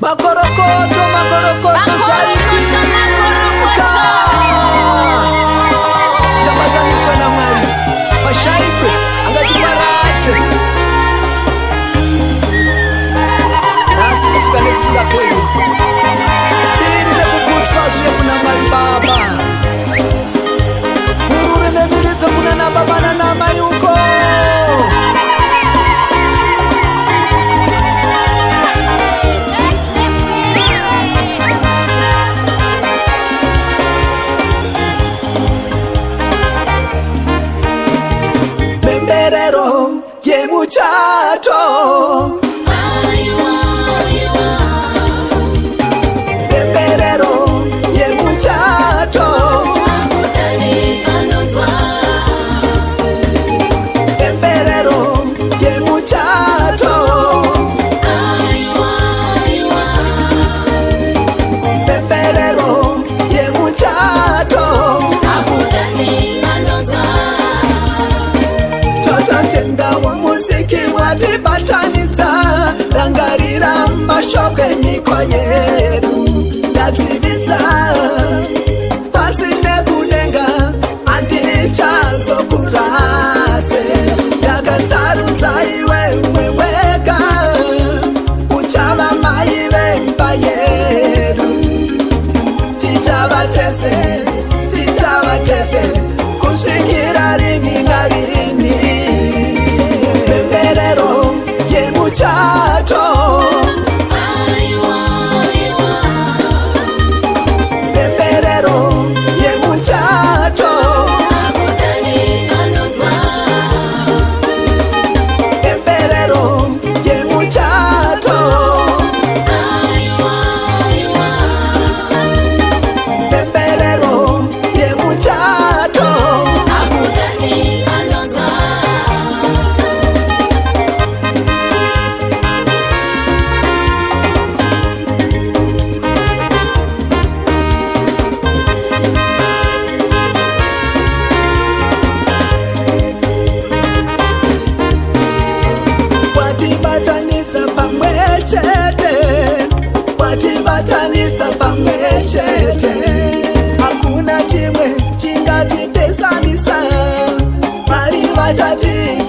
Makorokoto, makorokoto shaitika Jamazanizwa na Mwari Mashaikwe angachiparatse Nasi kushikane kusinga kweli Biri nekukutwa zuye kuna Mwari Baba Murure nebilize kuna na baba na nama yuko Muchato Pemberero ye muchato Pemberero ye muchato Pemberero ye muchato Totantenda wa muziki watibatanidza rangarira mashoko emiko yedu ndadzividza pasine kudenga andichazokurase ndakasarudza iwe umwe wega uchava mai vemba yedu tichavatese kusvikira rini narini Pemberero ye muchato Pemberero ye muchato Pemberero ye muchato Pemberero ye muchato Watibatanidza pamwe chete hakuna chimwe chingatipesanisa Mwari vachati